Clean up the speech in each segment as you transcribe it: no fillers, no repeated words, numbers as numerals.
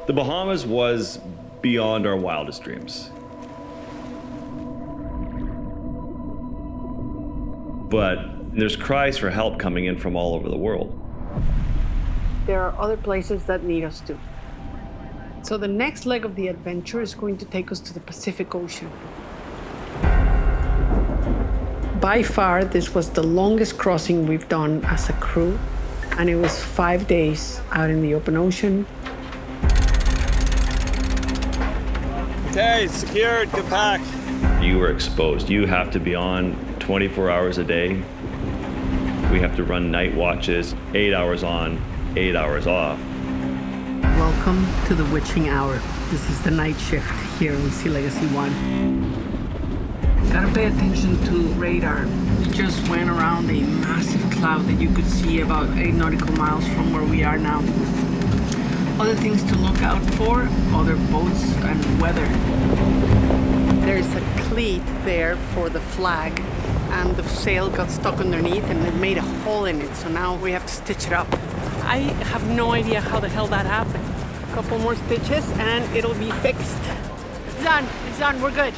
The Bahamas was beyond our wildest dreams. But there's cries for help coming in from all over the world. There are other places that need us too. So the next leg of the adventure is going to take us to the Pacific Ocean. By far, this was the longest crossing we've done as a crew, and it was 5 days out in the open ocean. Okay, secured, good pack. You were exposed. You have to be on 24 hours a day. We have to run night watches, 8 hours on, 8 hours off. Welcome to the witching hour. This is the night shift here on SeaLegacy 1. Gotta pay attention to radar. We just went around a massive cloud that you could see about 8 nautical miles from where we are now. Other things to look out for, other boats and weather. There's a cleat there for the flag, and the sail got stuck underneath and it made a hole in it, so now we have to stitch it up. I have no idea how the hell that happened. A couple more stitches and it'll be fixed. It's done, we're good.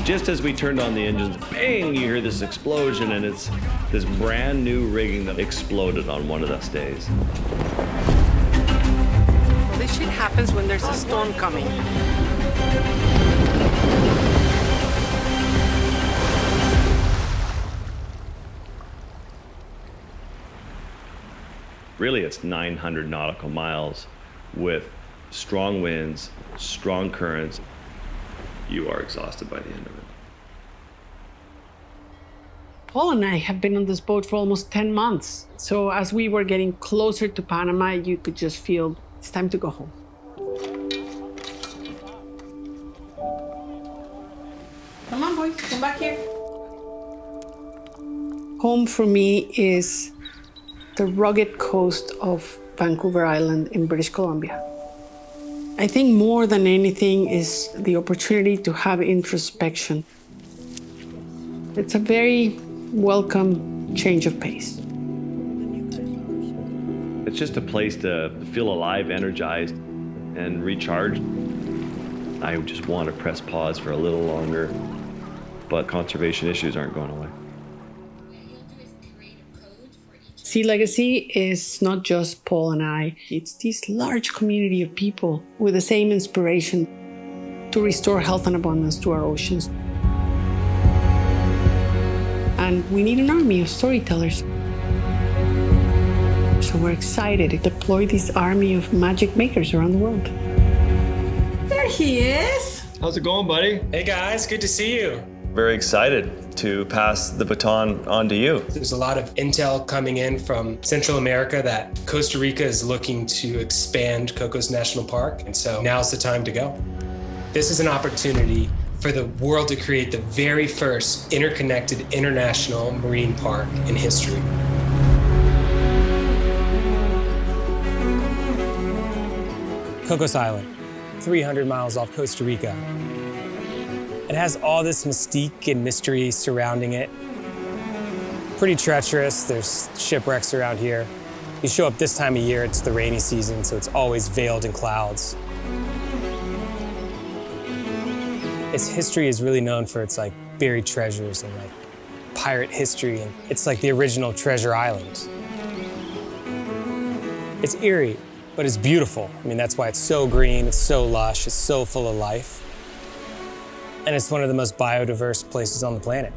Just as we turned on the engines, bang, you hear this explosion, and it's this brand new rigging that exploded on one of those days. Well, this shit happens when there's a storm coming. Really, it's 900 nautical miles with strong winds, strong currents. You are exhausted by the end of it. Paul and I have been on this boat for almost 10 months. So as we were getting closer to Panama, you could just feel it's time to go home. Come on, boys, come back here. Home for me is the rugged coast of Vancouver Island in British Columbia. I think more than anything is the opportunity to have introspection. It's a very welcome change of pace. It's just a place to feel alive, energized, and recharged. I just want to press pause for a little longer, but conservation issues aren't going away. SeaLegacy is not just Paul and I, it's this large community of people with the same inspiration to restore health and abundance to our oceans. And we need an army of storytellers. So we're excited to deploy this army of magic makers around the world. There he is. How's it going, buddy? Hey guys, good to see you. Very excited to pass the baton on to you. There's a lot of intel coming in from Central America that Costa Rica is looking to expand Cocos National Park, and so now's the time to go. This is an opportunity for the world to create the very first interconnected international marine park in history. Cocos Island, 300 miles off Costa Rica. It has all this mystique and mystery surrounding it. Pretty treacherous, there's shipwrecks around here. You show up this time of year, it's the rainy season, so it's always veiled in clouds. Its history is really known for its buried treasures and pirate history, and it's like the original Treasure Island. It's eerie, but it's beautiful. I mean, that's why it's so green, it's so lush, it's so full of life. And it's one of the most biodiverse places on the planet.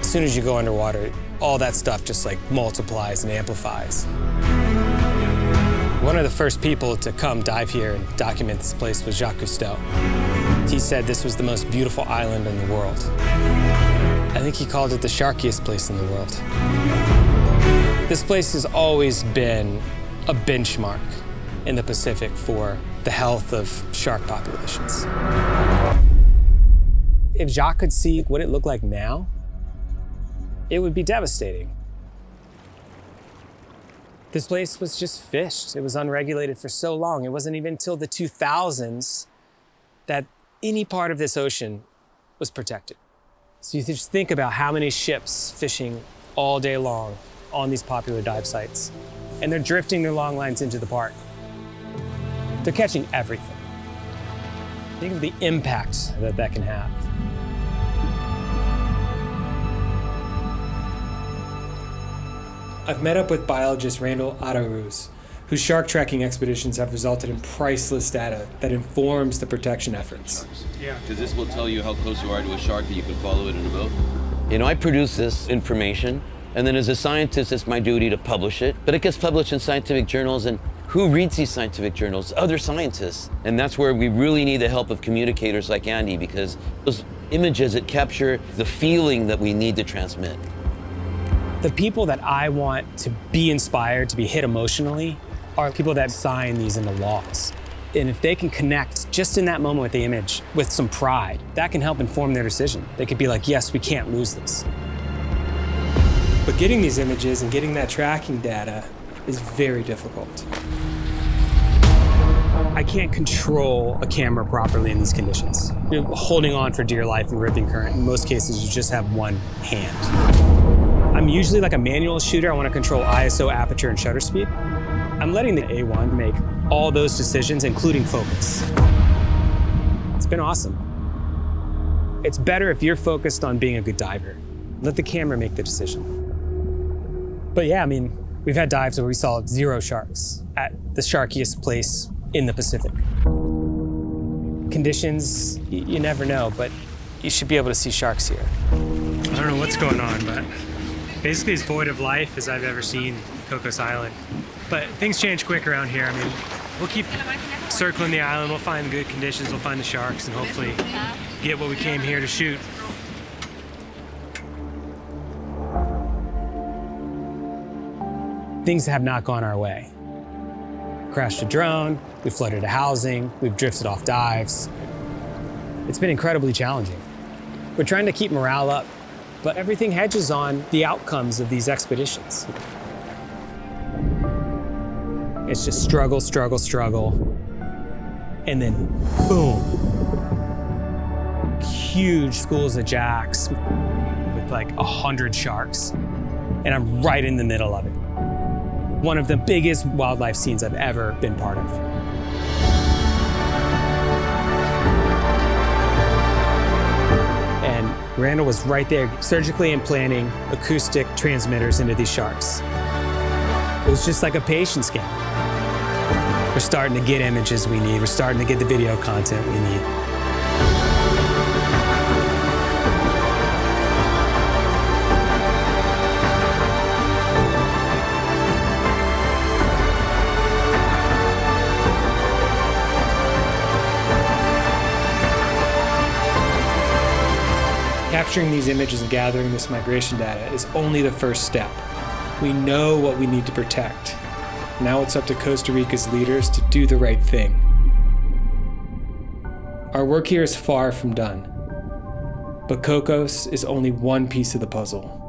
As soon as you go underwater, all that stuff just multiplies and amplifies. One of the first people to come dive here and document this place was Jacques Cousteau. He said this was the most beautiful island in the world. I think he called it the sharkiest place in the world. This place has always been a benchmark in the Pacific for the health of shark populations. If Jacques could see what it looked like now, it would be devastating. This place was just fished. It was unregulated for so long. It wasn't even until the 2000s that any part of this ocean was protected. So you just think about how many ships fishing all day long on these popular dive sites, and they're drifting their long lines into the park. They're catching everything. Think of the impact that that can have. I've met up with biologist Randall Adaruz, whose shark tracking expeditions have resulted in priceless data that informs the protection efforts. Yeah. Because this will tell you how close you are to a shark that you can follow it in a boat. You know, I produce this information, and then as a scientist, it's my duty to publish it. But it gets published in scientific journals, and who reads these scientific journals? Other scientists. And that's where we really need the help of communicators like Andy, because those images that capture the feeling that we need to transmit. The people that I want to be inspired, to be hit emotionally, are people that sign these into laws. And if they can connect just in that moment with the image with some pride, that can help inform their decision. They could be like, yes, we can't lose this. But getting these images and getting that tracking data is very difficult. I can't control a camera properly in these conditions. You're holding on for dear life in ripping current. In most cases, you just have one hand. I'm usually like a manual shooter. I want to control ISO, aperture, and shutter speed. I'm letting the A1 make all those decisions, including focus. It's been awesome. It's better if you're focused on being a good diver. Let the camera make the decision. But yeah, I mean, we've had dives where we saw 0 sharks at the sharkiest place in the Pacific. Conditions, you never know, but you should be able to see sharks here. I don't know what's going on, but basically as void of life as I've ever seen Cocos Island. But things change quick around here. I mean, we'll keep circling the island, we'll find good conditions, we'll find the sharks, and hopefully get what we came here to shoot. Things have not gone our way. Crashed a drone, we flooded a housing, we've drifted off dives. It's been incredibly challenging. We're trying to keep morale up, but everything hedges on the outcomes of these expeditions. It's just struggle, struggle, struggle, and then boom. Huge schools of jacks with like 100 sharks, and I'm right in the middle of it. One of the biggest wildlife scenes I've ever been part of. And Randall was right there, surgically implanting acoustic transmitters into these sharks. It was just like a patience game. We're starting to get images we need. We're starting to get the video content we need. Capturing these images and gathering this migration data is only the first step. We know what we need to protect. Now it's up to Costa Rica's leaders to do the right thing. Our work here is far from done, but Cocos is only one piece of the puzzle.